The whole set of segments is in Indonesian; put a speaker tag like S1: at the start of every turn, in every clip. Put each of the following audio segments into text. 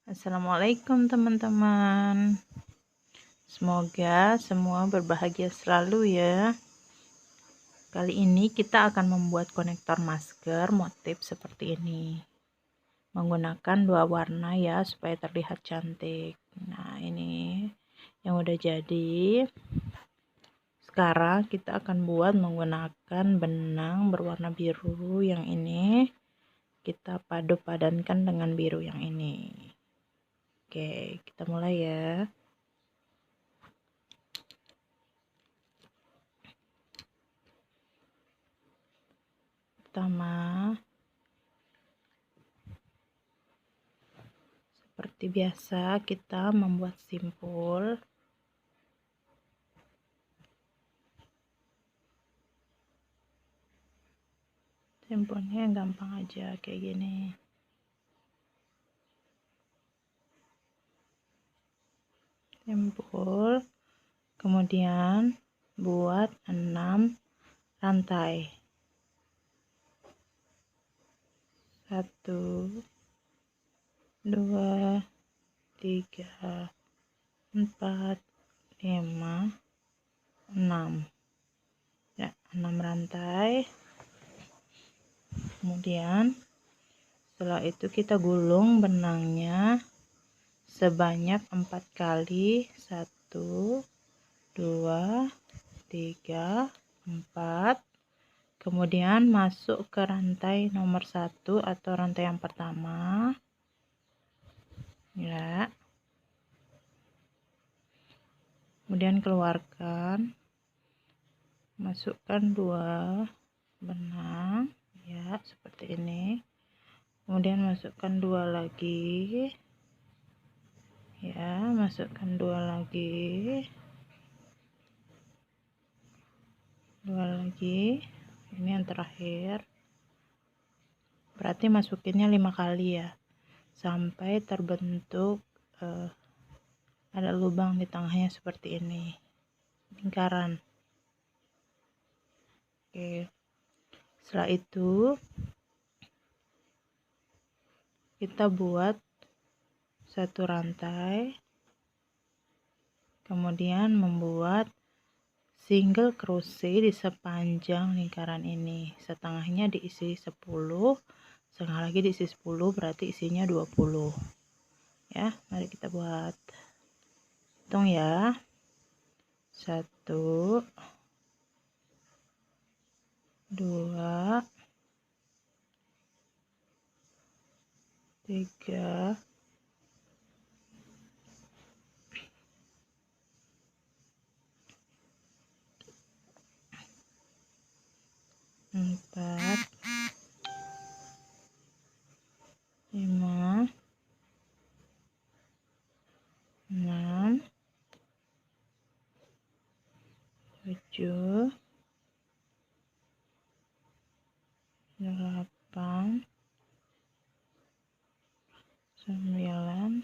S1: Assalamualaikum teman-teman. Semoga semua berbahagia selalu ya. Kali ini kita akan membuat konektor masker motif seperti ini. Menggunakan dua warna ya supaya terlihat cantik. Nah, ini yang udah jadi. Sekarang kita akan buat menggunakan benang berwarna biru yang ini. Kita padu-padankan dengan biru yang ini. Oke, kita mulai ya. Pertama, seperti biasa kita membuat simpul. Simpulnya gampang aja kayak gini. Simpul, kemudian buat 6 rantai. 1 2 3 4 5 6 ya, 6 rantai. Kemudian setelah itu kita gulung benangnya sebanyak 4 kali. 1 2 3 4. Kemudian masuk ke rantai nomor 1 atau rantai yang pertama ya. Kemudian keluarkan, masukkan 2 benang ya seperti ini. Kemudian masukkan 2 lagi ya, masukkan 2 lagi, 2 lagi. Ini yang terakhir, berarti masukinnya 5 kali ya, sampai terbentuk ada lubang di tengahnya seperti ini, lingkaran. Oke, setelah itu kita buat 1 rantai, kemudian membuat single crochet di sepanjang lingkaran ini. Setengahnya diisi 10, setengah lagi diisi 10, berarti isinya 20 ya. Mari kita buat, hitung ya. 1 2 3 4 5 6 7 8 9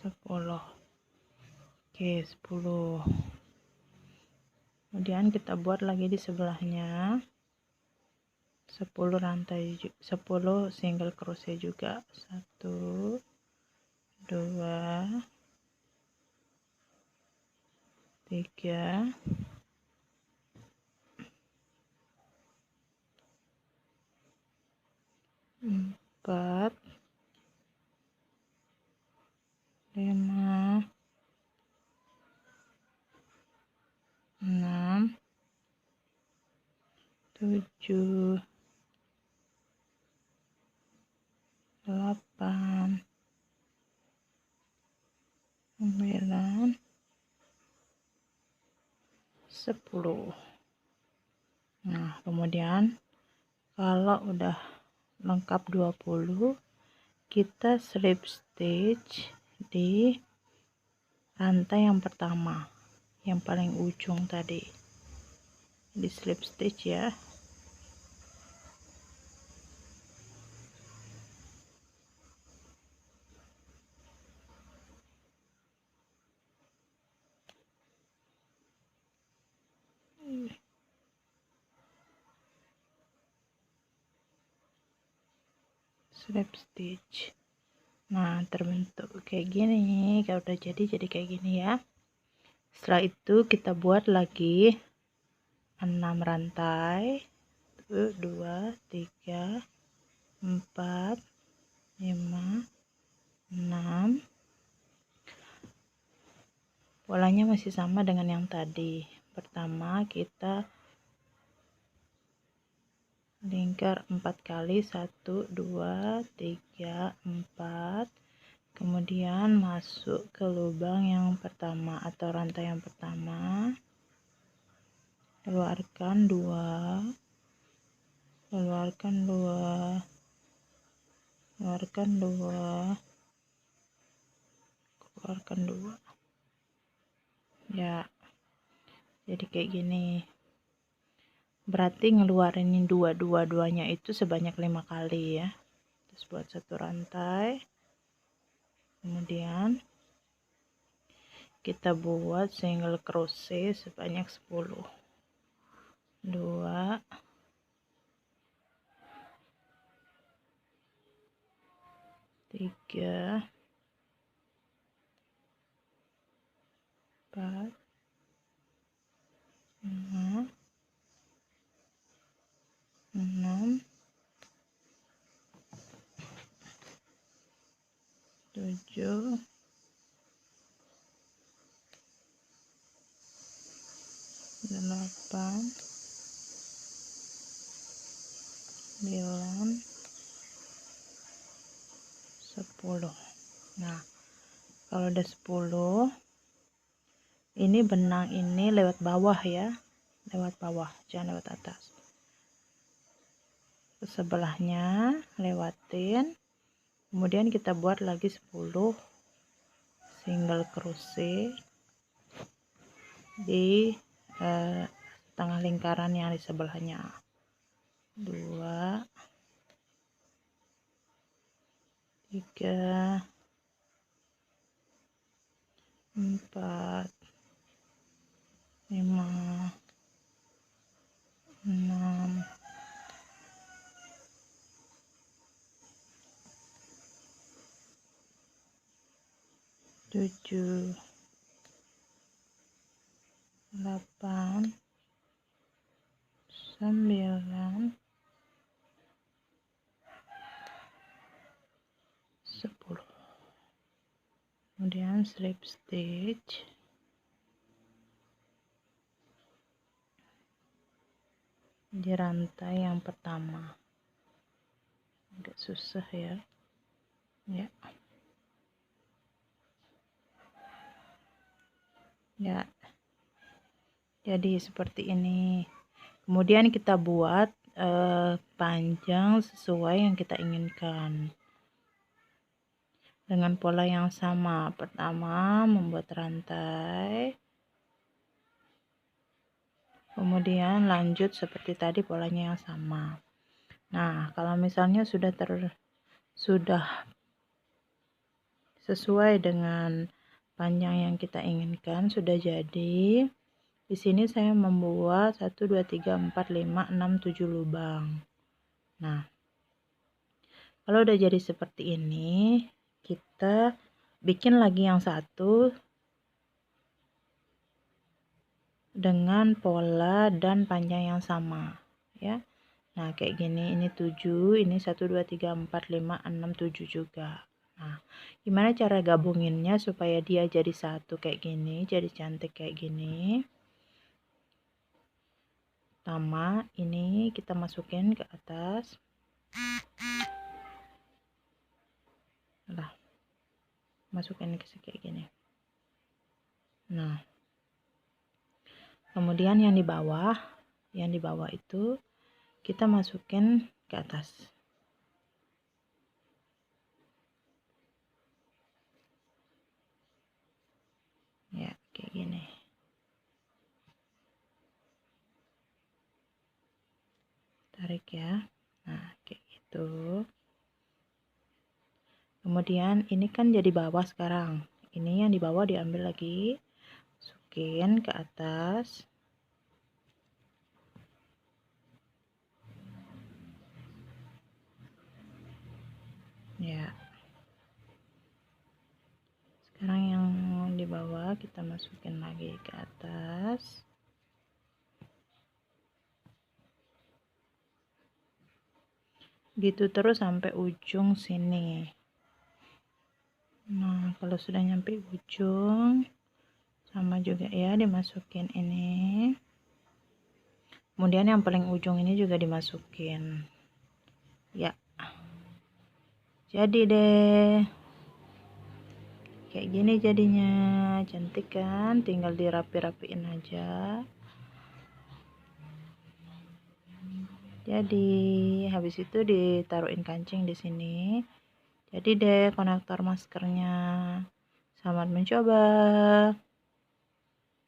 S1: 10. Oke, 10. Kemudian kita buat lagi di sebelahnya 10 rantai, 10 single crochet juga. 1 2 3 4 5 6 7 8 9 10. Nah, kemudian kalau udah lengkap 20, kita slip stitch di rantai yang pertama, yang paling ujung tadi, di slip stitch ya. Slip stitch. Nah, terbentuk kayak gini. Kalau udah jadi kayak gini ya. Setelah itu kita buat lagi 6 rantai. 1 2 3 4 5 6. Polanya masih sama dengan yang tadi. Pertama kita lingkar 4 kali, 1 2 3 4, kemudian masuk ke lubang yang pertama atau rantai yang pertama, keluarkan 2, keluarkan 2, keluarkan 2, keluarkan 2 ya. Jadi kayak gini, berarti ngeluarin dua-duanya itu sebanyak 5 kali ya. Terus buat satu rantai, kemudian kita buat single crochet sebanyak 10. 2 3 4 5 6 7 8 9 10. Nah, kalau udah 10, ini benang ini lewat bawah ya, lewat bawah, jangan lewat atas. Ke sebelahnya lewatin, kemudian kita buat lagi 10 single crochet di tengah lingkaran yang di sebelahnya. 2 3 4 5 6 7 8 9 10. Kemudian slip stitch di rantai yang pertama. Agak susah ya. Ya, jadi seperti ini. Kemudian kita buat panjang sesuai yang kita inginkan dengan pola yang sama. Pertama membuat rantai, kemudian lanjut seperti tadi polanya yang sama. Nah, kalau misalnya sudah sesuai dengan panjang yang kita inginkan, sudah jadi. Di sini saya membuat 1 2 3 4 5 6 7 lubang. Nah, kalau udah jadi seperti ini, kita bikin lagi yang satu dengan pola dan panjang yang sama ya. Nah, kayak gini, ini 7, ini 1 2 3 4 5 6 7 juga. Nah, gimana cara gabunginnya supaya dia jadi satu kayak gini, jadi cantik kayak gini? Pertama, ini kita masukin ke atas. Nah, masukin ke kayak gini. Nah, kemudian yang di bawah itu kita masukin ke atas. Ya, kayak gini. Tarik ya. Nah, kayak gitu. Kemudian ini kan jadi bawah sekarang. Ini yang di bawah diambil lagi, masukin ke atas. Ya. bawah, kita masukin lagi ke atas. Gitu terus sampai ujung sini. Nah, kalau sudah nyampe ujung, sama juga ya, dimasukin ini. Kemudian yang paling ujung ini juga dimasukin. Ya. Jadi deh. Kayak gini jadinya. Cantik kan? Tinggal dirapi-rapiin aja. Jadi habis itu ditaruhin kancing di sini. Jadi deh konektor maskernya. Selamat mencoba.